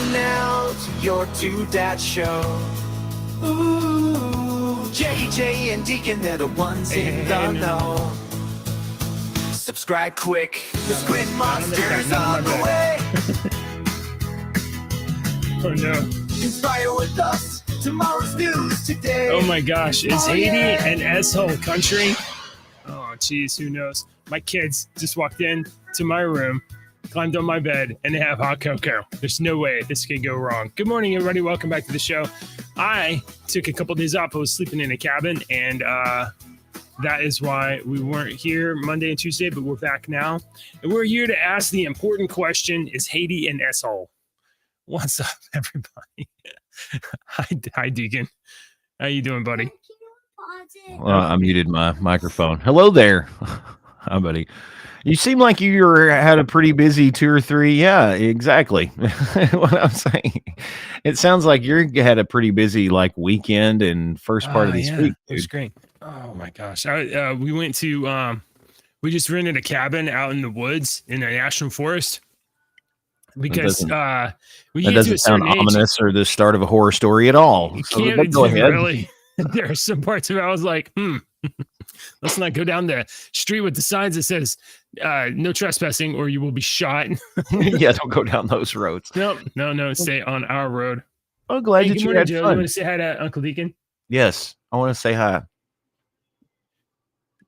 Listen now to your Two Dads show. Ooh, JJ and Deacon, they're the ones in the know. Subscribe quick, the squid monster's on the way. Oh no. Inspire with us, tomorrow's news today. Oh my gosh, is Haiti an S-thole country? Oh geez, who knows? My kids just walked in to my room, climbed on my bed, and they have hot cocoa. There's no way this could go wrong. Good morning, everybody. Welcome back to the show. I took a couple days off. I was sleeping in a cabin, and that is why we weren't here Monday and Tuesday, but we're back now. And we're here to ask the important question, is Haiti an S-thole? What's up, everybody? Hi, Deacon. How you doing, buddy? Well, I muted my microphone. Hello there. Hi, buddy. You seem like you had a pretty busy 2 or 3. Yeah, exactly. What I'm saying. It sounds like you had a pretty busy weekend and first part of this week. It was great. Oh my gosh. We went to we just rented a cabin out in the woods in a national forest. Because that doesn't sound ominous or the start of a horror story at all. So go ahead. Really, there are some parts of it I was like, let's not go down the street with the signs that says no trespassing or you will be shot. Yeah, don't go down those roads. No, stay on our road. I'm glad that you had Joe. fun. You want to say hi to Uncle Deacon? Yes, I want to say hi.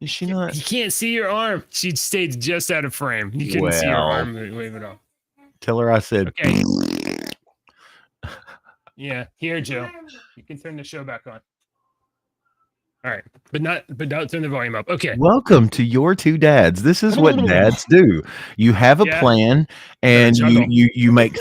Is she not? You can't see your arm. She stayed just out of frame. You couldn't see her arm wave it off. Tell her I said. Okay. Yeah, here, Joe. You can turn the show back on. All right, but don't turn the volume up. Okay. Welcome to your Two Dads. This is what dads do. You have a plan, and you make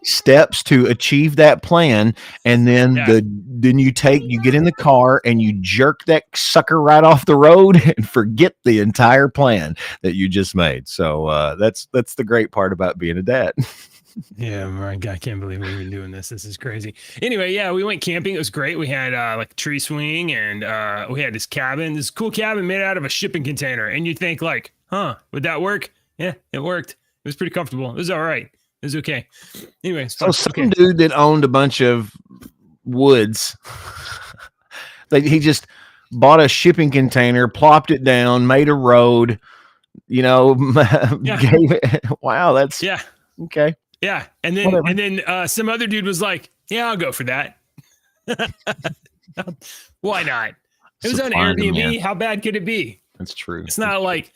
steps to achieve that plan, and then you get in the car and you jerk that sucker right off the road and forget the entire plan that you just made. So that's the great part about being a dad. Yeah, my God, I can't believe we've been doing this. This is crazy. Anyway, yeah, we went camping. It was great. We had a tree swing, and we had this cool cabin made out of a shipping container. And you think would that work? Yeah, it worked. It was pretty comfortable. It was all right. It was okay. Anyway, some dude that owned a bunch of woods, he just bought a shipping container, plopped it down, made a road. Gave it. Wow, that's okay. Yeah, and then some other dude was like, "Yeah, I'll go for that." Why not? It was on Airbnb. How bad could it be? That's true. It's not like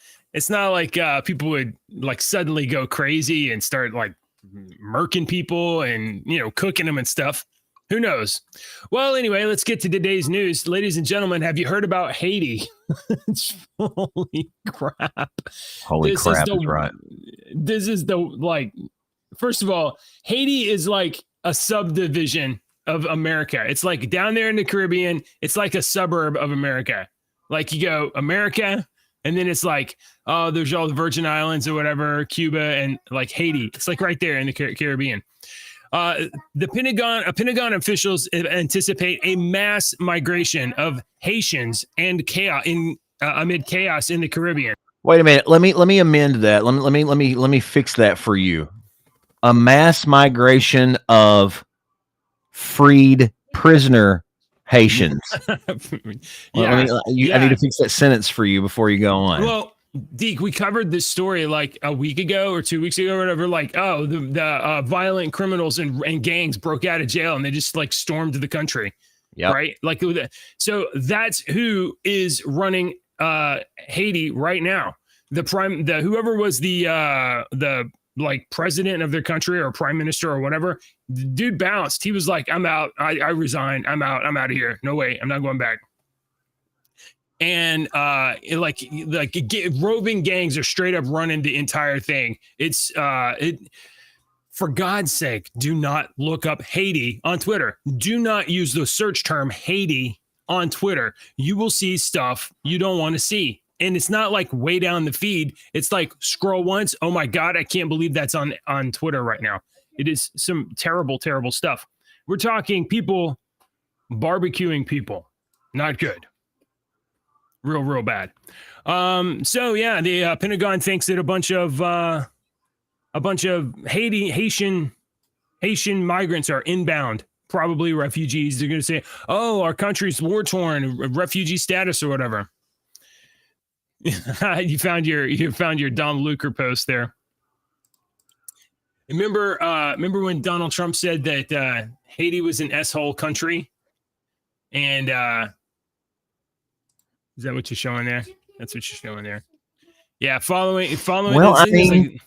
people would suddenly go crazy and start murking people and cooking them and stuff. Who knows? Well, anyway, let's get to today's news, ladies and gentlemen. Have you heard about Haiti? Holy crap! Holy crap! Is right. This is First of all, Haiti is like a subdivision of America. It's like down there in the Caribbean. It's like a suburb of America. Like you go America, and then it's there's all the Virgin Islands or whatever, Cuba, and Haiti. It's right there in the Caribbean. Pentagon officials anticipate a mass migration of Haitians and chaos amid chaos in the Caribbean. Wait a minute. Let me amend that. Let me fix that for you. A mass migration of freed prisoner Haitians. I need to fix that sentence for you before you go on. Well, Deke, we covered this story a week ago or 2 weeks ago or whatever. The violent criminals and gangs broke out of jail and they just stormed the country. Yeah. Right. So that's who is running Haiti right now. Whoever was the president of their country or prime minister or whatever, the dude bounced. He was like, I'm out. I resign. I'm out of here. No way. I'm not going back. And roving gangs are straight up running the entire thing. It's for God's sake, do not look up Haiti on Twitter. Do not use the search term Haiti on Twitter. You will see stuff you don't want to see. And it's not way down the feed. It's scroll once. Oh my God, I can't believe that's on Twitter right now. It is some terrible, terrible stuff. We're talking people barbecuing people. Not good. Real bad. So yeah, the Pentagon thinks that a bunch of Haitian Haitian migrants are inbound, probably refugees. They're going to say, "Oh, our country's war torn, refugee status or whatever." you found your Don Luker post there. Remember when Donald Trump said that Haiti was an S-thole country? And is that what you're showing there? That's what you're showing there. Yeah, following. Well, I mean,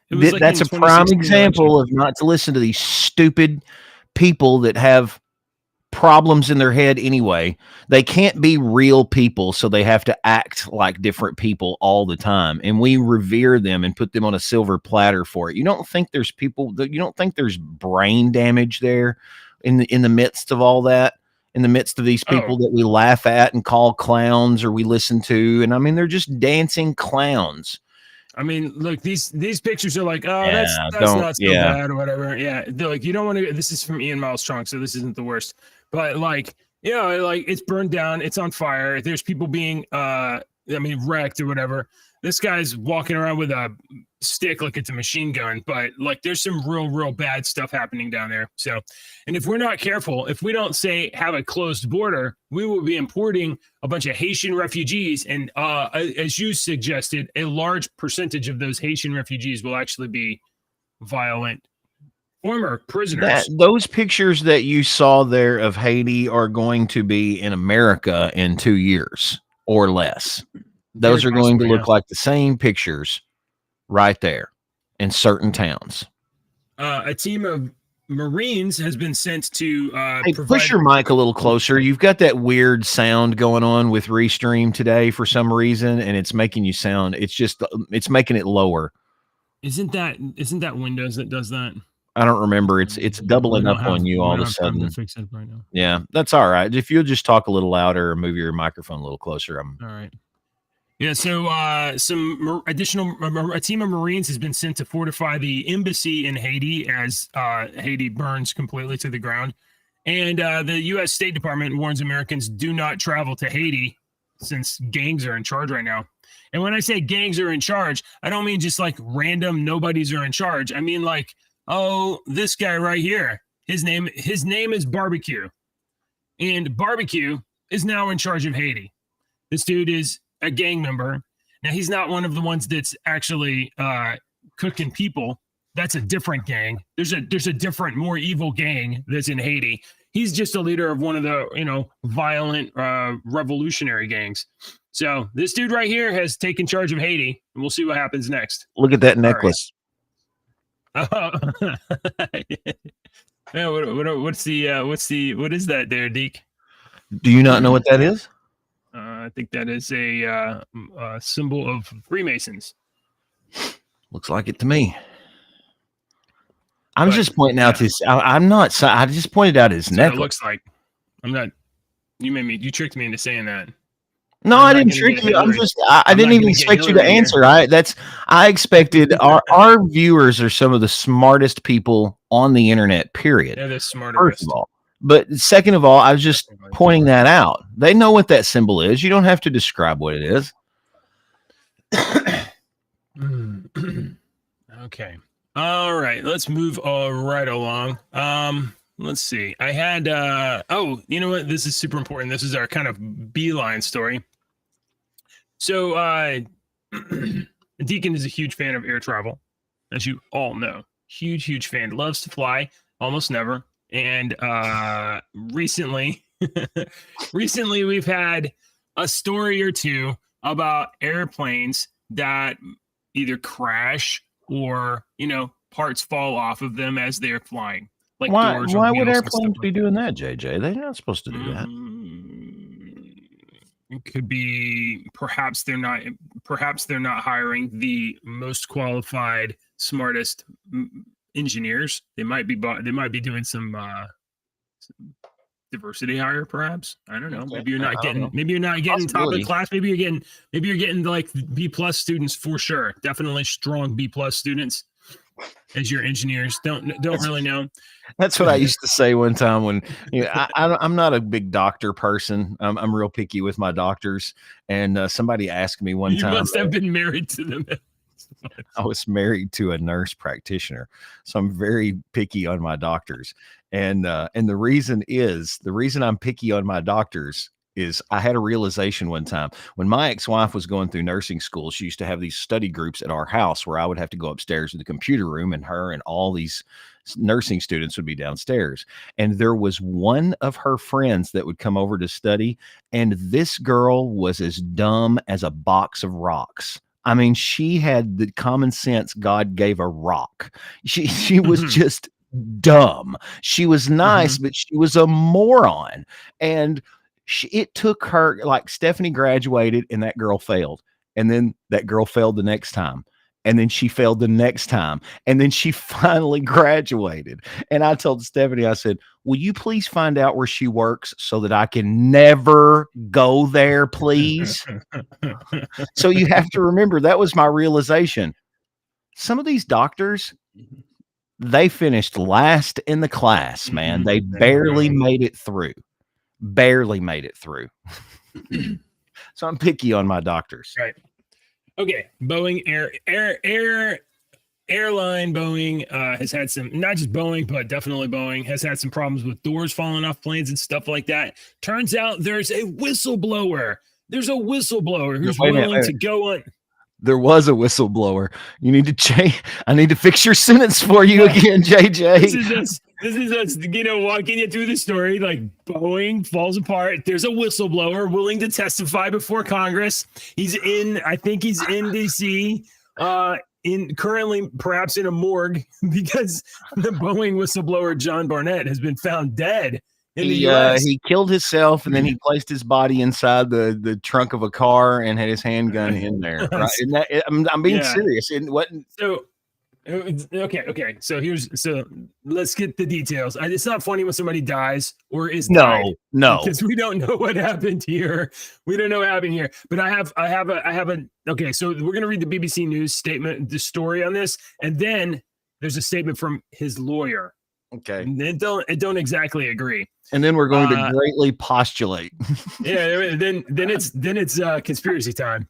that's a prime example of not to listen to these stupid people that have problems in their head anyway. They can't be real people, so they have to act like different people all the time, and we revere them and put them on a silver platter for it. You don't think there's people that you don't think there's brain damage there in the midst of all that, in the midst of these people that we laugh at and call clowns or we listen to, and I mean they're just dancing clowns. I mean, look, these pictures are like, oh, that's not so bad or whatever. Yeah, they're like, you don't want to. This is from Ian Miles Strong, so this isn't the worst. But like, you know, like it's burned down, it's on fire. There's people being, wrecked or whatever. This guy's walking around with a stick like it's a machine gun, but like there's some real bad stuff happening down there. So, and if we're not careful, if we don't have a closed border, we will be importing a bunch of Haitian refugees. And as you suggested, a large percentage of those Haitian refugees will actually be violent former prisoners. Those pictures that you saw there of Haiti are going to be in America in 2 years or less. Those are going to look like the same pictures right there in certain towns. A team of Marines has been sent to push your mic a little closer. You've got that weird sound going on with Restream today for some reason, and it's making you sound. It's making it lower. Isn't that Windows that does that? I don't remember. It's doubling up on you all of a sudden. To fix it right now. Yeah, that's all right. If you'll just talk a little louder or move your microphone a little closer, all right. Yeah, so a team of Marines has been sent to fortify the embassy in Haiti as Haiti burns completely to the ground. And the U.S. State Department warns Americans do not travel to Haiti since gangs are in charge right now. And when I say gangs are in charge, I don't mean just like random nobodies are in charge. I mean like, oh, this guy right here, his name is Barbecue. And Barbecue is now in charge of Haiti. This dude is a gang member. Now he's not one of the ones that's actually cooking people. That's a different gang. There's a different, more evil gang that's in Haiti. He's just a leader of one of the violent revolutionary gangs. So this dude right here has taken charge of Haiti, and we'll see what happens next. Look at that necklace. Yeah, what is that there, Deke? Do you not know what that is? I think that is a symbol of Freemasons. Looks like it to me. I'm just pointing out his. I'm not. I just pointed out his necklace. It looks like. I'm not. You tricked me into saying that. No, I didn't trick you. I didn't even expect you to answer. I expected our viewers are some of the smartest people on the internet, period. They're the smartest. First of all. But second of all, I was just pointing that out. They know what that symbol is. You don't have to describe what it is. Okay. All right. Let's move right along. Let's see. I had you know what? This is super important. This is our kind of beeline story. So Deacon is a huge fan of air travel, as you all know. Huge fan. Loves to fly, almost never. And recently we've had a story or two about airplanes that either crash or parts fall off of them as they're flying. Like why would airplanes be doing that, JJ? They're not supposed to do that. It could be perhaps they're not hiring the most qualified, smartest engineers. They might be doing some diversity hire, perhaps. I don't know. Okay. Maybe you're not getting top of class. Maybe you're getting like B+ students for sure. Definitely strong B+ students as your engineers. Don't really know. That's what I used to say one time when I'm not a big doctor person. I'm real picky with my doctors, and somebody asked me one time. You must have been married to them. I was married to a nurse practitioner, so I'm very picky on my doctors. And the reason I'm picky on my doctors is I had a realization one time when my ex-wife was going through nursing school. She used to have these study groups at our house where I would have to go upstairs to the computer room, and her and all these nursing students would be downstairs. And there was one of her friends that would come over to study, and this girl was as dumb as a box of rocks. I mean, she had the common sense God gave a rock. She was just dumb. She was nice, but she was a moron. And it took her, like, Stephanie graduated and that girl failed. And then that girl failed the next time. And then she failed the next time. And then she finally graduated. And I told Stephanie, I said, will you please find out where she works so that I can never go there, please? So you have to remember, that was my realization. Some of these doctors, they finished last in the class, man. They barely made it through. Barely made it through. So I'm picky on my doctors. Right. Okay. Boeing airline Boeing has had some, not just Boeing, but definitely Boeing has had some problems with doors falling off planes and stuff like that. Turns out there's a whistleblower. There's a whistleblower who's willing to go on. There was a whistleblower. You need to change. I need to fix your sentence for you again, JJ. This is us, walking you through the story. Like, Boeing falls apart. There's a whistleblower willing to testify before Congress. I think he's in DC, currently perhaps in a morgue, because the Boeing whistleblower John Barnett has been found dead in the US. He killed himself, and then he placed his body inside the trunk of a car and had his handgun in there. Right? I'm being serious. It wasn't. So, okay. So let's get the details. It's not funny when somebody dies or is died, because we don't know what happened here. We don't know what happened here. But I have okay. So we're gonna read the BBC News statement, the story on this, and then there's a statement from his lawyer. Okay. And they don't exactly agree. And then we're going to greatly postulate. Yeah. Then it's conspiracy time.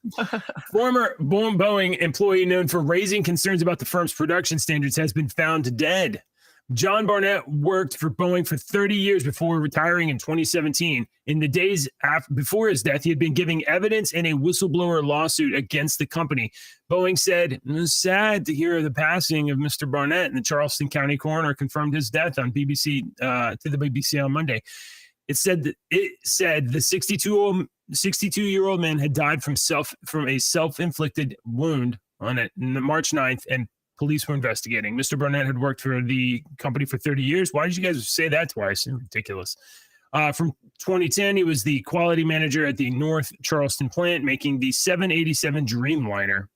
Former Boeing employee known for raising concerns about the firm's production standards has been found dead. John Barnett worked for Boeing for 30 years before retiring in 2017. In the days before his death, he had been giving evidence in a whistleblower lawsuit against the company. Boeing said, it was sad to hear of the passing of Mr. Barnett, and the Charleston County coroner confirmed his death on BBC to the BBC on Monday. It said the 62-year-old man had died from a self-inflicted wound on March 9th, and police were investigating. Mr. Barnett had worked for the company for 30 years. Why did you guys say that twice? Ridiculous. From 2010, he was the quality manager at the North Charleston plant, making the 787 Dreamliner.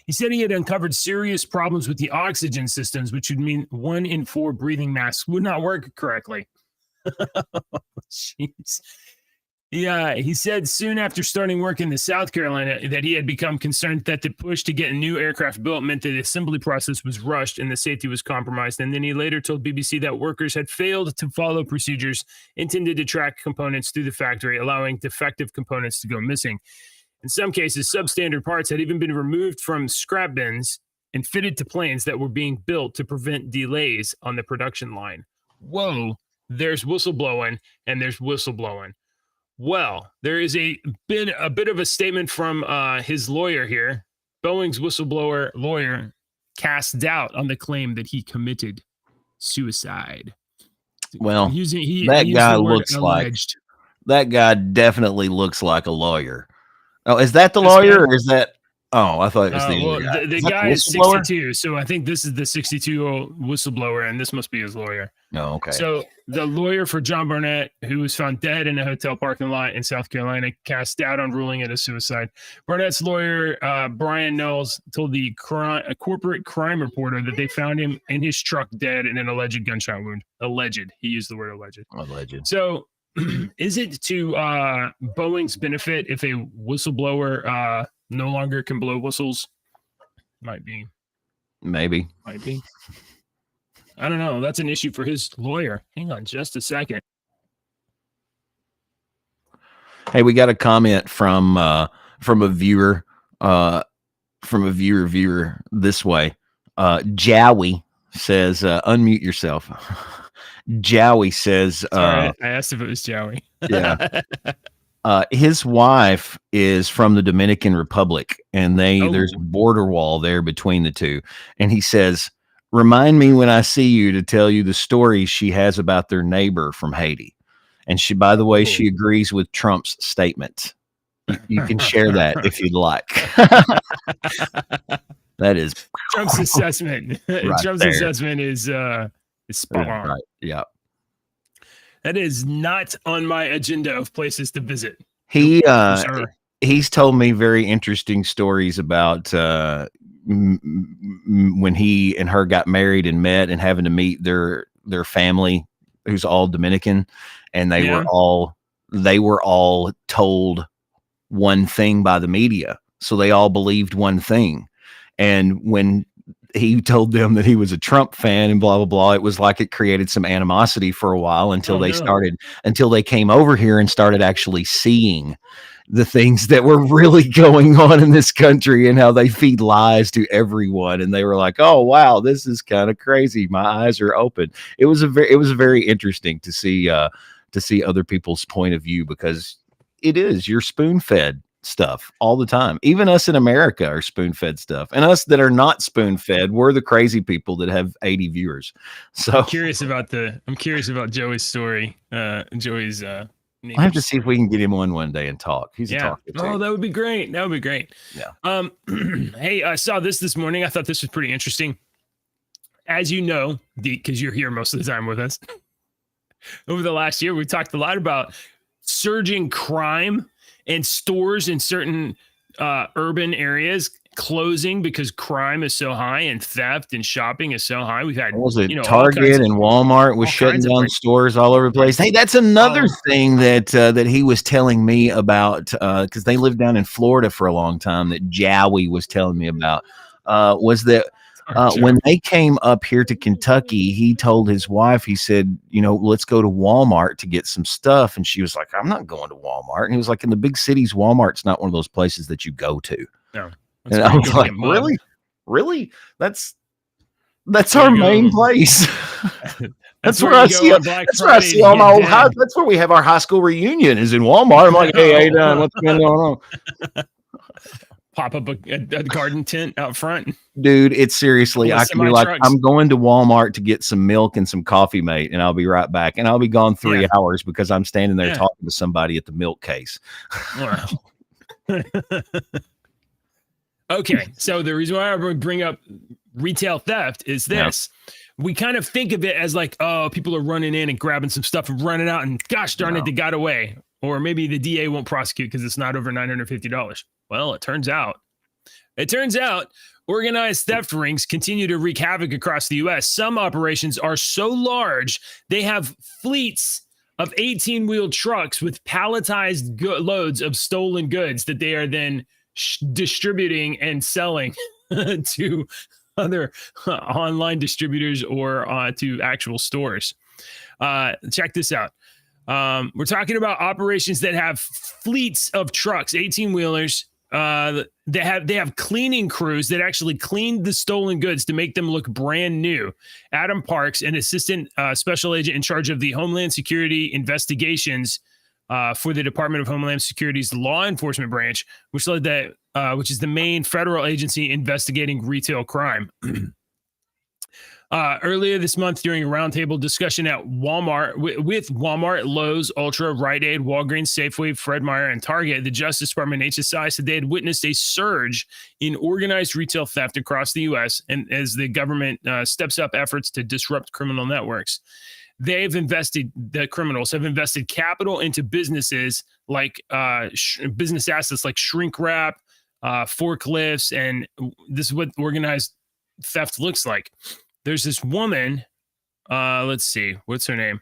He said he had uncovered serious problems with the oxygen systems, which would mean 1 in 4 breathing masks would not work correctly. Jeez. Yeah, he said soon after starting work in the South Carolina that he had become concerned that the push to get a new aircraft built meant that the assembly process was rushed and the safety was compromised. And then he later told BBC that workers had failed to follow procedures intended to track components through the factory, allowing defective components to go missing. In some cases, substandard parts had even been removed from scrap bins and fitted to planes that were being built to prevent delays on the production line. Whoa, there's whistleblowing and there's whistleblowing. Well, there is a bit of a statement from his lawyer here. Boeing's whistleblower lawyer cast doubt on the claim that he committed suicide. Well, that guy definitely looks like a lawyer. Oh, is that the lawyer, or is that? Oh, I thought it was the other guy. The guy is 62, so I think this is the 62-year-old whistleblower, and this must be his lawyer. Oh, okay. So the lawyer for John Barnett, who was found dead in a hotel parking lot in South Carolina, cast doubt on ruling it a suicide. Barnett's lawyer, Brian Knowles, told the corporate crime reporter that they found him in his truck dead in an alleged gunshot wound. Alleged. He used the word alleged. Alleged. So is it to Boeing's benefit if a whistleblower no longer can blow whistles? Might be. Maybe. Might be. I don't know. That's an issue for his lawyer. Hang on just a second. Hey, we got a comment from a viewer. from a viewer this way. Jowie says, unmute yourself. Jowie says, sorry, I asked if it was Joey. Yeah. His wife is from the Dominican Republic, and there's a border wall there between the two. And he says, remind me when I see you to tell you the stories she has about their neighbor from Haiti. And she, by the way, she agrees with Trump's statement. You can share that if you'd like. That is Trump's assessment. Right Trump's assessment is spot on. Right. Yeah. That is not on my agenda of places to visit. He's told me very interesting stories about when he and her got married and met, and having to meet their family, who's all Dominican, and they were all told one thing by the media, so they all believed one thing. And when he told them that he was a Trump fan and blah, blah, blah, it was like it created some animosity for a while until they came over here and started actually seeing the things that were really going on in this country and how they feed lies to everyone. And they were like, oh, wow, this is kind of crazy. My eyes are open. It was very interesting to see other people's point of view, because you're spoon-fed stuff all the time. Even us in America are spoon-fed stuff, and us that are not spoon-fed, we're the crazy people that have 80 viewers. So I'm curious about Joey's story. Joey's I have to see if we can get him on one day and talk. He's a talker too. Oh, that would be great. Yeah. Hey, I saw this morning. I thought this was pretty interesting. As you know, because you're here most of the time with us, over the last year, we talked a lot about surging crime and stores in certain urban areas closing because crime is so high and theft and shopping is so high. We've had Target and Walmart was shutting down stores all over the place. Hey, that's another thing that he was telling me about, because they lived down in Florida for a long time, that Jowie was telling me about, was that when they came up here to Kentucky, he told his wife, he said, let's go to Walmart to get some stuff. And she was like, I'm not going to Walmart. And he was like, in the big cities, Walmart's not one of those places that you go to. No. And I was like, really? That's our main place. That's where I see all my old high. That's where we have our high school reunion, is in Walmart. I'm like, hey, what's going on? Pop up a garden tent out front. Dude, it's seriously, I can be like, I'm going to Walmart to get some milk and some coffee, mate, and I'll be right back. And I'll be gone 3 hours because I'm standing there talking to somebody at the milk case. Wow. Okay, so the reason why I bring up retail theft is this. We kind of think of it as like, oh, people are running in and grabbing some stuff and running out, and gosh darn it, they got away. Or maybe the DA won't prosecute because it's not over $950. Well, it turns out organized theft rings continue to wreak havoc across the U.S. Some operations are so large, they have fleets of 18-wheel trucks with palletized loads of stolen goods that they are then distributing and selling to other online distributors or to actual stores. Check this out. We're talking about operations that have fleets of trucks, 18-wheelers. They have cleaning crews that actually clean the stolen goods to make them look brand new. Adam Parks, an assistant special agent in charge of the Homeland Security investigations for the Department of Homeland Security's law enforcement branch, which is the main federal agency investigating retail crime. Earlier this month, during a roundtable discussion at Walmart with Walmart, Lowe's, Ultra, Rite Aid, Walgreens, Safeway, Fred Meyer, and Target, the Justice Department and HSI said they had witnessed a surge in organized retail theft across the U.S. and as the government steps up efforts to disrupt criminal networks. The criminals have invested capital into businesses like business assets like shrink wrap, forklifts, and this is what organized theft looks like. There's this woman, let's see, what's her name?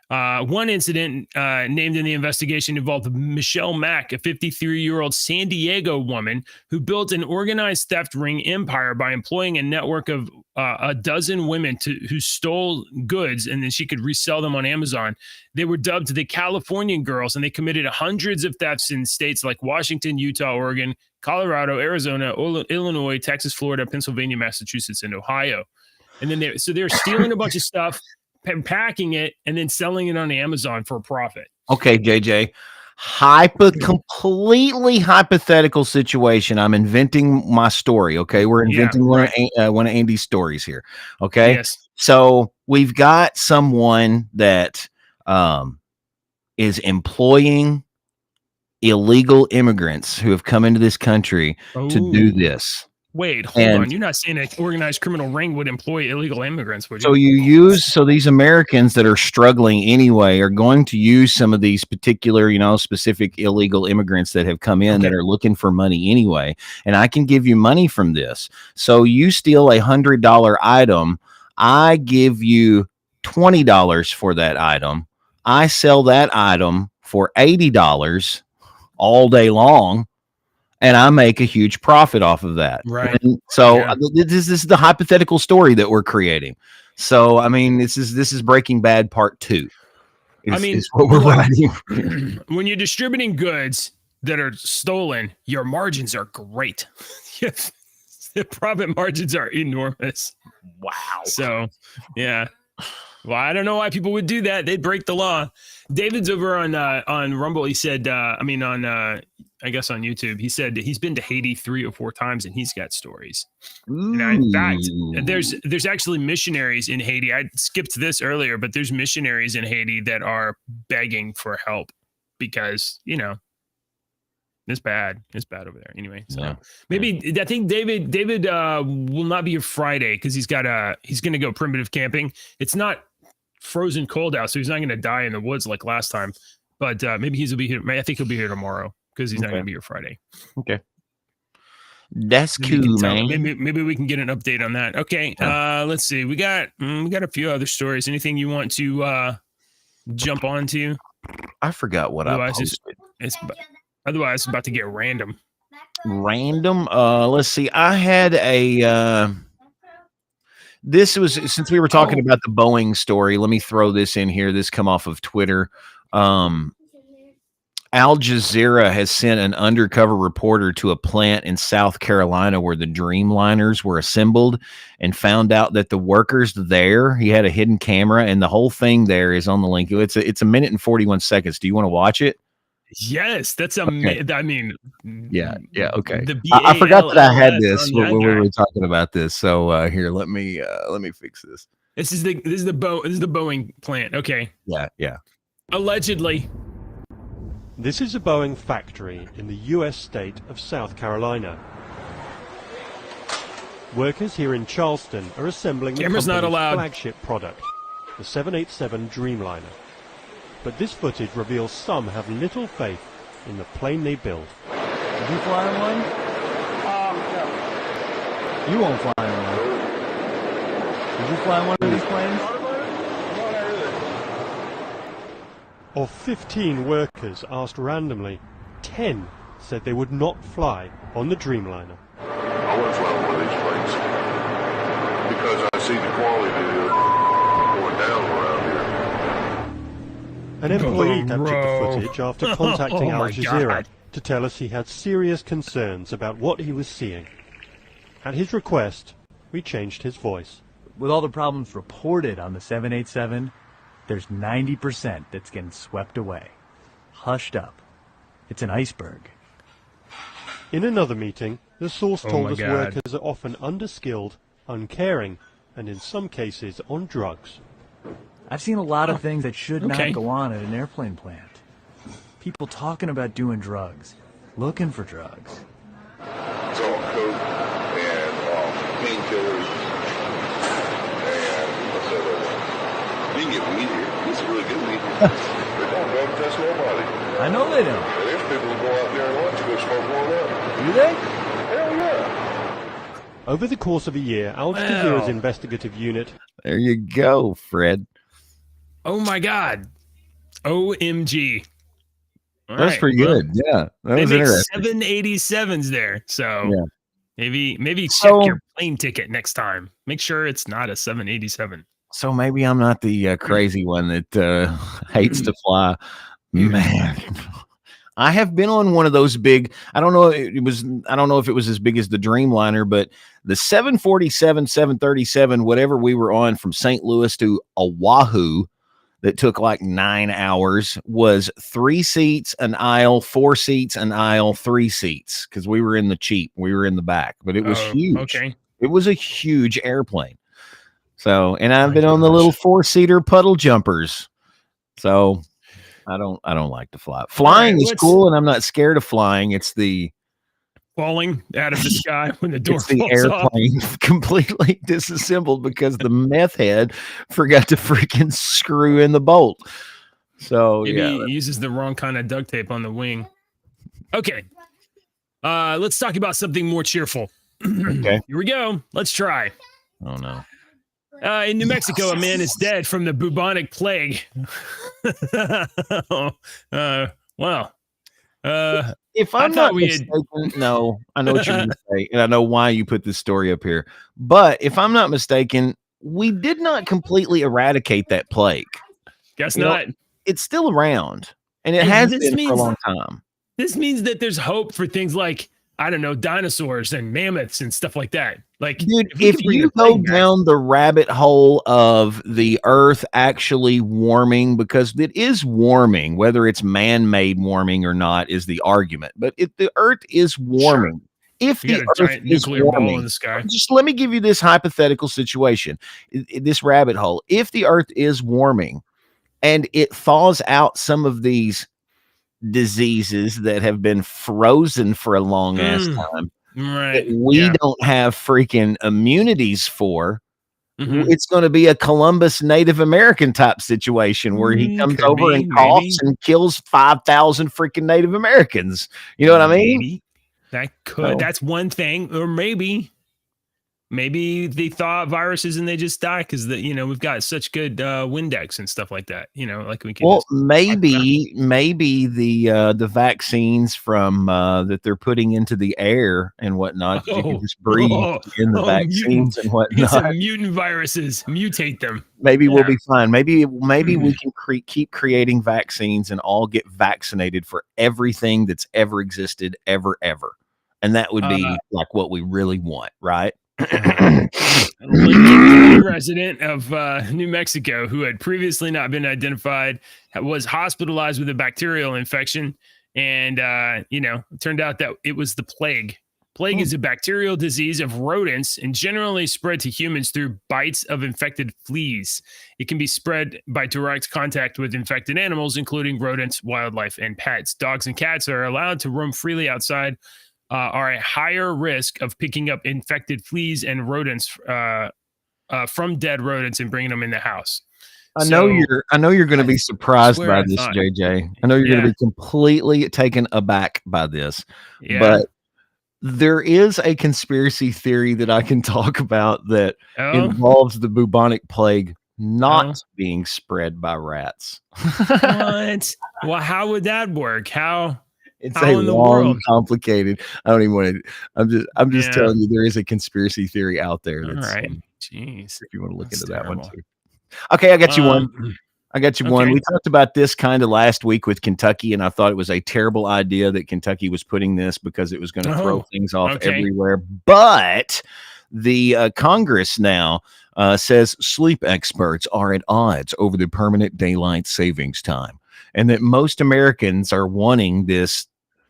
One incident named in the investigation involved Michelle Mack, a 53-year-old San Diego woman who built an organized theft ring empire by employing a network of a dozen women who stole goods, and then she could resell them on Amazon. They were dubbed the Californian Girls, and they committed hundreds of thefts in states like Washington, Utah, Oregon, Colorado, Arizona, Illinois, Texas, Florida, Pennsylvania, Massachusetts, and Ohio. And then they're stealing a bunch of stuff, packing it, and then selling it on Amazon for a profit. Okay, JJ. Completely hypothetical situation. I'm inventing my story. Okay, we're inventing one of Andy's stories here. Okay, yes. So we've got someone that is employing illegal immigrants who have come into this country to do this. Wait, hold on. You're not saying an organized criminal ring would employ illegal immigrants, would you? So these Americans that are struggling anyway are going to use some of these particular, specific illegal immigrants that have come in that are looking for money anyway. And I can give you money from this. So you steal $100 item. I give you $20 for that item. I sell that item for $80 all day long. And I make a huge profit off of that. Right. And so this is the hypothetical story that we're creating. So, I mean, this is Breaking Bad Part 2. Is what we're writing. When you're distributing goods that are stolen, your margins are great. The profit margins are enormous. Wow. So, yeah. Well, I don't know why people would do that. They'd break the law. David's over on Rumble. He said, I guess on YouTube, he said he's been to Haiti 3 or 4 times and he's got stories. Now, in fact, there's actually missionaries in Haiti. I skipped this earlier, but there's missionaries in Haiti that are begging for help because, it's bad. It's bad over there. Anyway, so maybe I think David will not be here Friday because he's going to go primitive camping. It's not frozen cold out, so he's not going to die in the woods like last time. But maybe he'll be here. I think he'll be here tomorrow because he's not going to be here Friday. Okay, that's cool, man. Maybe we can get an update on that. Okay, let's see. We got a few other stories. Anything you want to jump onto? I forgot what I posted. Otherwise, it's about to get random. Let's see. I had a. This was since we were talking about the Boeing story. Let me throw this in here. This come off of Twitter. Al Jazeera has sent an undercover reporter to a plant in South Carolina where the Dreamliners were assembled and found out that the workers there, he had a hidden camera, and the whole thing there is on the link. It's a minute and 41 seconds. Do you want to watch it? Yes, that's okay. I mean, yeah, okay. I forgot that I had this when we were talking about this. So here, let me fix this. This is the Boeing plant. Okay. Yeah. Allegedly. This is a Boeing factory in the U.S. state of South Carolina. Workers here in Charleston are assembling the company's flagship product, the 787 Dreamliner. But this footage reveals some have little faith in the plane they build. Did you fly in one? No. You won't fly in one. Did you fly in one of these planes? No, not really. Of 15 workers asked randomly, 10 said they would not fly on the Dreamliner. I wouldn't fly on one of these planes because I see the quality going down around here. An employee captured the footage after contacting Al Jazeera to tell us he had serious concerns about what he was seeing. At his request, we changed his voice. With all the problems reported on the 787, there's 90% that's getting swept away. Hushed up. It's an iceberg. In another meeting, the source told us workers are often underskilled, uncaring, and in some cases on drugs. I've seen a lot of things that should not go on at an airplane plant. People talking about doing drugs, looking for drugs. It's all coke and painkillers and what's that other? You can get weed here. It's really good weed. They don't drug test nobody. I know they don't. And there's people who go out there and watch go smoke one up. Do they? Hell yeah. Over the course of a year, Al Jazeera's investigative unit... There you go, Fred. Oh my God. OMG. That's pretty good. Yeah. That was interesting. 787s there. So maybe check your plane ticket next time. Make sure it's not a 787. So maybe I'm not the crazy one that hates to fly. Man, I have been on one of those big, I don't know, I don't know if it was as big as the Dreamliner, but the 747, 737, whatever we were on from St. Louis to Oahu, that took like 9 hours, was 3 seats an aisle, 4 seats an aisle, 3 seats, because we were in the cheap. We were in the back, but it was huge. Okay. It was a huge airplane. So, and I've been on the little 4-seater puddle jumpers. So I don't like to fly. Flying is cool, and I'm not scared of flying. It's the falling out of the sky when the door it's the falls airplane off. completely disassembled because the meth head forgot to freaking screw in the bolt. So Maybe yeah, he uses the wrong kind of duct tape on the wing. Okay. Let's talk about something more cheerful. Okay. Here we go. Let's try. Oh no. In New Mexico, a man is dead from the bubonic plague. Wow. If I'm not mistaken, no, I know what you're going to say, and I know why you put this story up here. But if I'm not mistaken, we did not completely eradicate that plague. Guess not. It's still around, and it has been for a long time. This means that there's hope for things like, I don't know, dinosaurs and mammoths and stuff like that. Like, dude, if you go down the rabbit hole of the Earth actually warming, because it is warming, whether it's man-made warming or not is the argument. But if the Earth is warming, if the Earth is warming, in the sky. Just let me give you this hypothetical situation, this rabbit hole. If the Earth is warming and it thaws out some of these diseases that have been frozen for a long ass time, right? That we don't have freaking immunities for. It's going to be a Columbus Native American type situation where he comes over and coughs and kills 5,000 freaking Native Americans. You know what I mean? Maybe. That could. That's one thing, or maybe they thaw out viruses and they just die because we've got such good Windex and stuff like that. Like we can. Well, maybe the vaccines from that they're putting into the air and whatnot. You can just breathe in the vaccines and whatnot. Get some mutant viruses, mutate them. Maybe we'll be fine. Maybe we can keep creating vaccines and all get vaccinated for everything that's ever existed, ever. And that would be like what we really want, right? Lincoln resident of New Mexico who had previously not been identified was hospitalized with a bacterial infection, and it turned out that it was the plague. Plague is a bacterial disease of rodents and generally spread to humans through bites of infected fleas. It can be spread by direct contact with infected animals, including rodents, wildlife, and pets. Dogs and cats are allowed to roam freely outside, are at higher risk of picking up infected fleas and rodents from dead rodents and bringing them in the house. I know you're going to be surprised by this, JJ. I know you're going to be completely taken aback by this, but there is a conspiracy theory that I can talk about that involves the bubonic plague not being spread by rats. What? Well, how would that work? It's a long, complicated. I don't even want to. I'm just telling you, there is a conspiracy theory out there. That's, all right. Jeez. If you want to look into that one too. Okay, I got you one. One. We talked about this kind of last week with Kentucky, and I thought it was a terrible idea that Kentucky was putting this because it was going to throw things off everywhere. But the Congress now says sleep experts are at odds over the permanent daylight savings time, and that most Americans are wanting this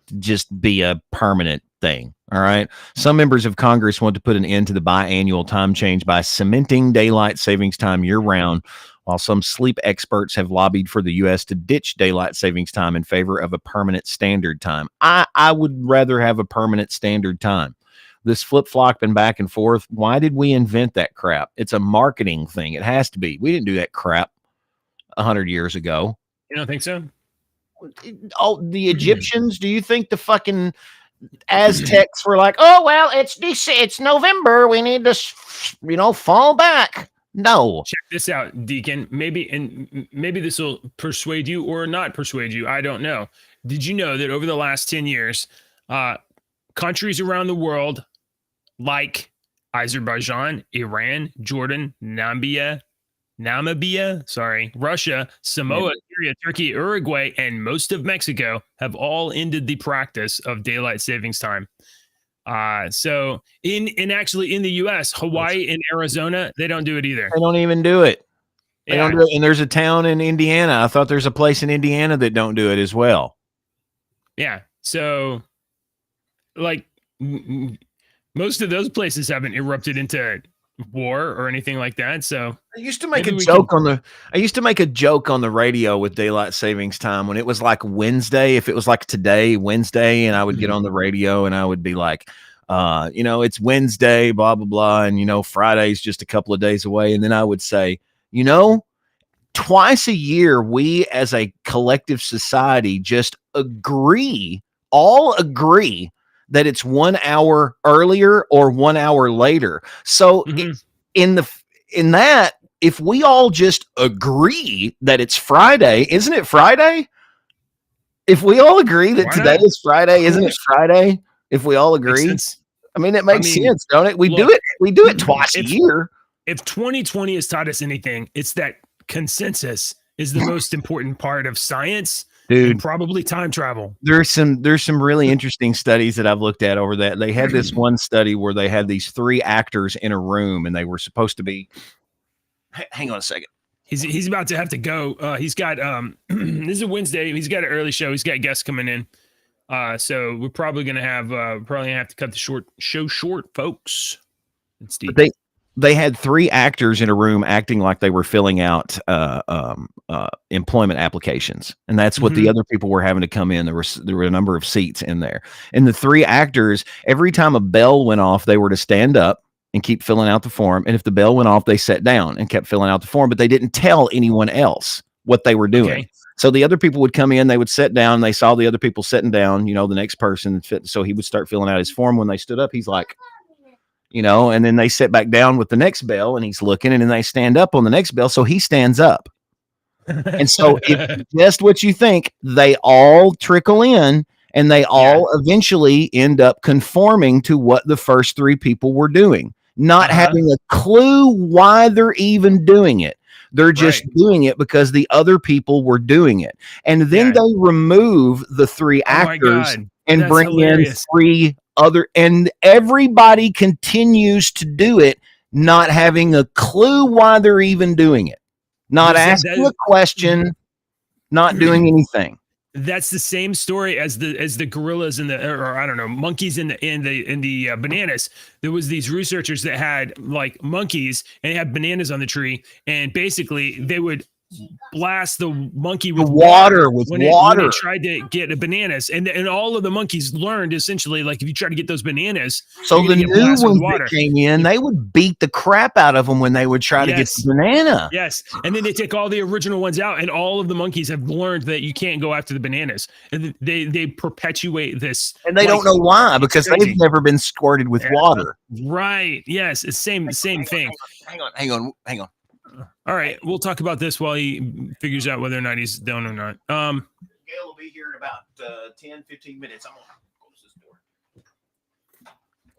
to just be a permanent thing. All right. Some members of Congress want to put an end to the biannual time change by cementing daylight savings time year round, while some sleep experts have lobbied for the U.S. to ditch daylight savings time in favor of a permanent standard time. I would rather have a permanent standard time. This flip-flopping back and forth, why did we invent that crap? It's a marketing thing. It has to be. We didn't do that crap 100 years ago. You don't think so? Oh, the Egyptians? Do you think the fucking Aztecs were like, oh, well, it's November. We need to, fall back. No. Check this out, Deacon. Maybe this will persuade you or not persuade you. I don't know. Did you know that over the last 10 years, countries around the world like Azerbaijan, Iran, Jordan, Namibia, Namibia, Russia, Samoa, Syria, Turkey, Uruguay, and most of Mexico have all ended the practice of daylight savings time. So actually in the U.S., Hawaii and Arizona, they don't do it either. They don't even do it. They don't do it. And there's a town in Indiana. I thought there's a place in Indiana that don't do it as well. Yeah. So, like, most of those places haven't erupted into war or anything like that. So I used to make a joke on the radio with daylight savings time when it was like Wednesday. If it was like today, Wednesday, and I would get on the radio and I would be like, it's Wednesday, blah, blah, blah. And, Friday's just a couple of days away. And then I would say, twice a year, we as a collective society just all agree that it's 1 hour earlier or 1 hour later. So in that, if we all just agree that it's Friday, isn't it Friday? If we all agree that today is Friday, isn't it Friday? If we all agree, I mean, it makes sense, don't it? We do it twice a year. If 2020 has taught us anything, it's that consensus is the most important part of science, dude, and probably time travel. There's some really interesting studies that I've looked at over that. They had this one study where they had these 3 actors in a room and they were supposed to be, hang on a second. He's about to have to go. He's got, this is a Wednesday. He's got an early show. He's got guests coming in. So we're probably going to have to cut the show short, folks. They had 3 actors in a room acting like they were filling out employment applications, and that's what the other people were having to come in. There were a number of seats in there, and the 3 actors, every time a bell went off, they were to stand up and keep filling out the form, and if the bell went off, they sat down and kept filling out the form, but they didn't tell anyone else what they were doing. Okay. So the other people would come in, they would sit down, they saw the other people sitting down, the next person, so he would start filling out his form. When they stood up, he's like, and then they sit back down with the next bell and he's looking, and then they stand up on the next bell. So he stands up. And so if just what you think, they all trickle in and they all eventually end up conforming to what the first 3 people were doing, not having a clue why they're even doing it. They're just doing it because the other people were doing it. And then they remove the 3 actors and bring in 3 other, and everybody continues to do it, not having a clue why they're even doing it, not asking a question, not doing anything. That's the same story as the gorillas and monkeys in the bananas. There was these researchers that had like monkeys and they had bananas on the tree, and basically they would blast the monkey with water when they tried to get the bananas, and all of the monkeys learned essentially, like, if you try to get those bananas, so the new ones that came in, they would beat the crap out of them when they would try to get the banana. Yes, and then they take all the original ones out, and all of the monkeys have learned that you can't go after the bananas, and they perpetuate this, and they don't know why, because they've never been squirted with water. Right? Yes, it's same thing. Hang on. All right, we'll talk about this while he figures out whether or not he's done or not. Gail will be here in about 10-15 minutes. I'm gonna close this door.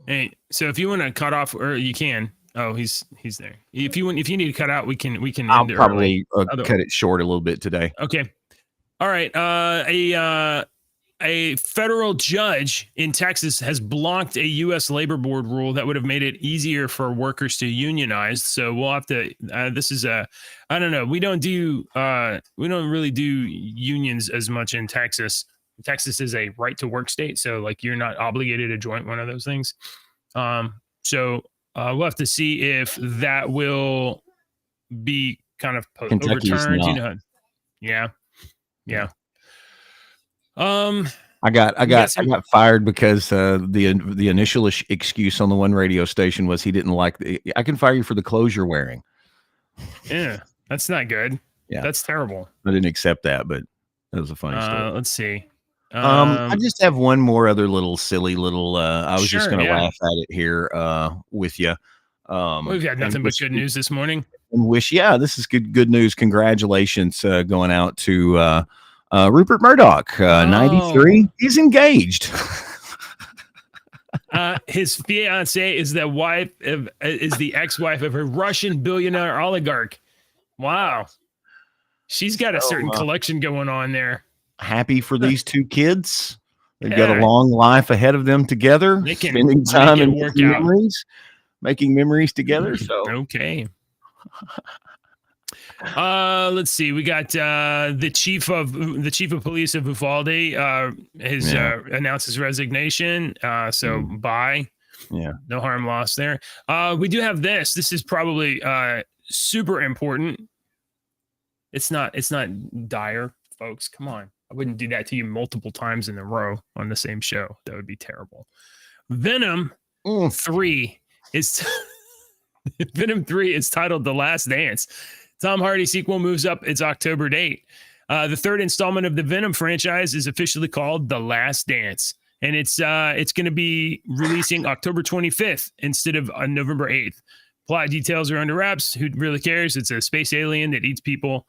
Hey, so if you want to cut off, or you can. Oh, he's there. If you need to cut out, we can. I'll probably cut it short a little bit today. Okay. All right. A federal judge in Texas has blocked a U.S. labor board rule that would have made it easier for workers to unionize. So we'll have to. This is I don't know. We don't really do unions as much in Texas. Texas is a right to work state, so like you're not obligated to join one of those things. So we'll have to see if that will be kind of overturned. Yeah. I got fired because the initial excuse on the one radio station was he didn't like I can fire you for the clothes you're wearing. Yeah, that's not good. Yeah, that's terrible. I didn't accept that, but that was a funny story. Let's see. I just have one more other silly little. I was just going to laugh at it here with you. We've got nothing but good news this morning. And this is good news. Congratulations going out to Rupert Murdoch, 93. He's engaged. His fiance is the ex-wife of a Russian billionaire oligarch. Wow. She's got a certain collection going on there. Happy for these two kids. They've got a long life ahead of them together, spending time and making memories together. So okay. Let's see. We got the chief of police of Uvalde has announced his resignation. So bye. Yeah. No harm lost there. We do have this. This is probably super important. It's not dire, folks. Come on. I wouldn't do that to you multiple times in a row on the same show. That would be terrible. Venom 3 is Venom 3 is titled The Last Dance. Tom Hardy sequel moves up its October date. The third installment of the Venom franchise is officially called The Last Dance, and it's going to be releasing October 25th instead of November 8th. Plot details are under wraps. Who really cares? It's a space alien that eats people.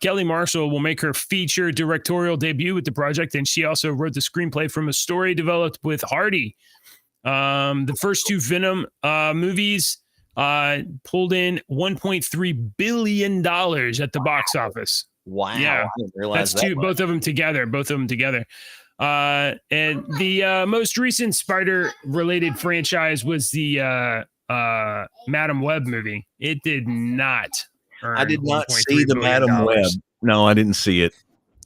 Kelly Marshall will make her feature directorial debut with the project, and she also wrote the screenplay from a story developed with Hardy. The first two Venom movies pulled in $1.3 billion at the box office. Wow. Yeah, I didn't realize that's two, both of them together. And the most recent Spider-related franchise was the Madam Web movie. It did not. I did not see the Madam Web. No, I didn't see it.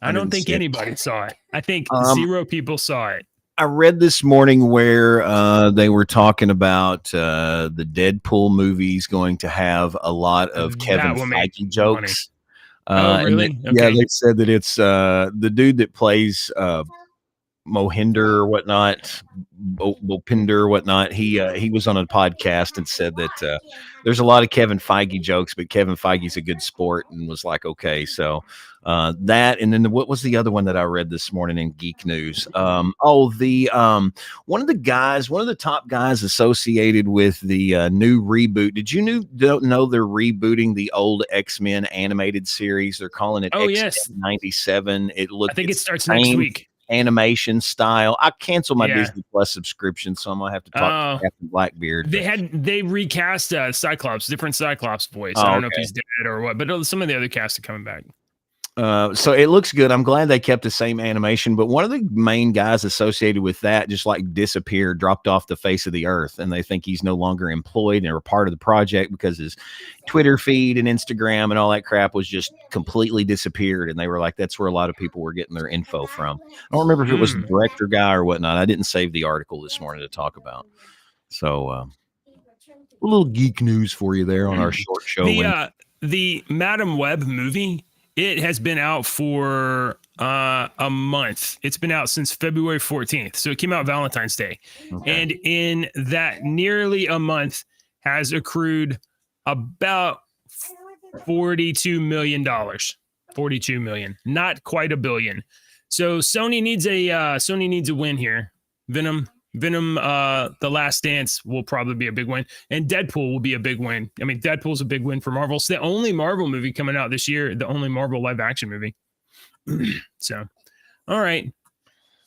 I don't think anybody saw it. I think 0 people saw it. I read this morning where they were talking about the Deadpool movies going to have a lot of Kevin Feige jokes. Oh, really? Yeah, they said that it's the dude that plays Mohinder or whatnot, Bopinder or whatnot. He was on a podcast and said that there's a lot of Kevin Feige jokes, but Kevin Feige's a good sport, and was like, okay, so that, and then what was the other one that I read this morning in Geek News? One of the top guys associated with the new reboot. Did you know they're rebooting the old X-Men animated series? They're calling it X-Men 97. I think it starts next week. Animation style. I canceled my Disney Plus subscription, so I'm gonna have to talk to Captain Blackbeard. They recast Cyclops, different Cyclops voice. I don't know if he's dead or what, but some of the other cast are coming back. So it looks good. I'm glad they kept the same animation, but one of the main guys associated with that just like disappeared, dropped off the face of the earth, and they think he's no longer employed or part of the project because his Twitter feed and Instagram and all that crap was just completely disappeared. And they were like, that's where a lot of people were getting their info from. I don't remember if it was the director guy or whatnot. I didn't save the article this morning to talk about. So a little geek news for you there on our short show. The Madam Web movie, it has been out for a month. It's been out since February 14th. So it came out Valentine's Day. Okay. And in that nearly a month has accrued about $42 million. 42 million. Not quite $1 billion. So Sony needs a win here. Venom, The Last Dance will probably be a big win, and Deadpool will be a big win. I mean, Deadpool's a big win for Marvel. It's the only Marvel movie coming out this year, the only Marvel live action movie. So, all right.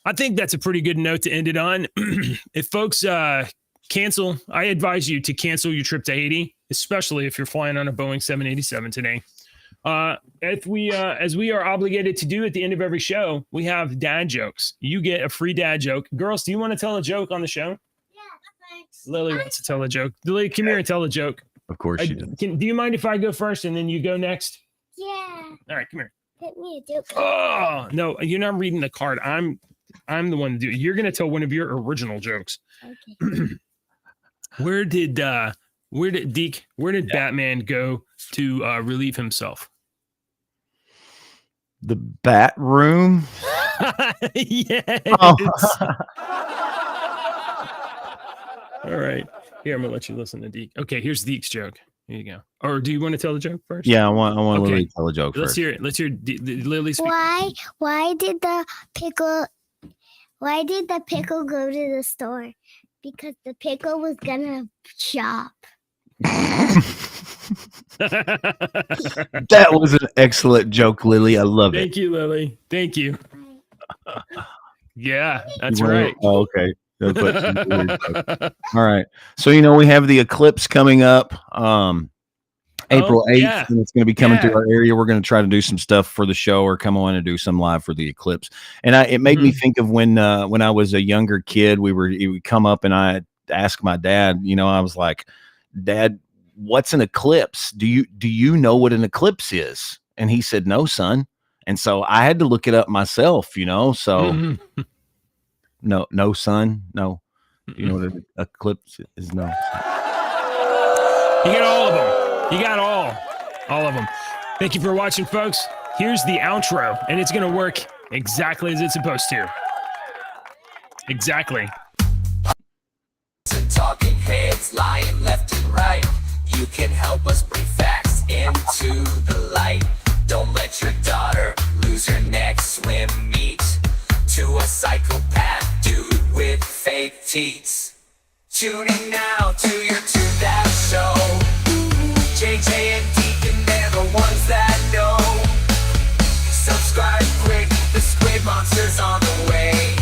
I think that's a pretty good note to end it on. If folks cancel, I advise you to cancel your trip to Haiti, especially if you're flying on a Boeing 787 today. As we are obligated to do at the end of every show, we have dad jokes. You get a free dad joke. Girls, do you want to tell a joke on the show? Yeah, thanks. Lily wants to tell a joke. Lily, come here and tell a joke. Of course she does. Do you mind if I go first and then you go next? Yeah. All right, come here. Hit me a joke. Oh, no, you're not reading the card. I'm the one to do it. You're going to tell one of your original jokes. Okay. Where did Batman go to relieve himself? The Bat Room. Yes. Oh. All right. Here, I'm gonna let you listen to Deke. Okay, here's Deke's joke. Here you go. Or do you want to tell the joke first? Yeah, I want Lily to tell a joke Let's first. hear it. Let's hear Lily's. Why did the pickle go to the store? Because the pickle was gonna shop. That was an excellent joke, Lily. I love it. Thank you, Lily. Thank you. Yeah, that's right. Oh, okay. All right. So, we have the eclipse coming up. April 8th, yeah. and it's going to be coming to our area. We're going to try to do some stuff for the show or come on and do some live for the eclipse. And it made me think of when I was a younger kid, he would come up and I asked my dad, I was like, Dad, what's an eclipse? Do you know what an eclipse is? And he said, no, son. And so I had to look it up myself, so no, son, no. You know what an eclipse is? No. You got all of them. You got all of them. Thank you for watching, folks. Here's the outro, and it's going to work exactly as it's supposed to. Exactly. Talking heads lying left and right. You can help us bring facts into the light. Don't let your daughter lose her next swim meet to a psychopath dude with fake teats. Tune in now to your Two Dads show. JJ and Deacon, they're the ones that know. Subscribe quick, the squid monster's on the way.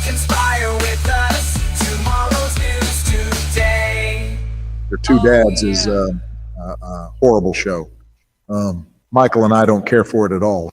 Conspire with us, tomorrow's news today. Your Two Dads is a horrible show. Michael and I don't care for it at all.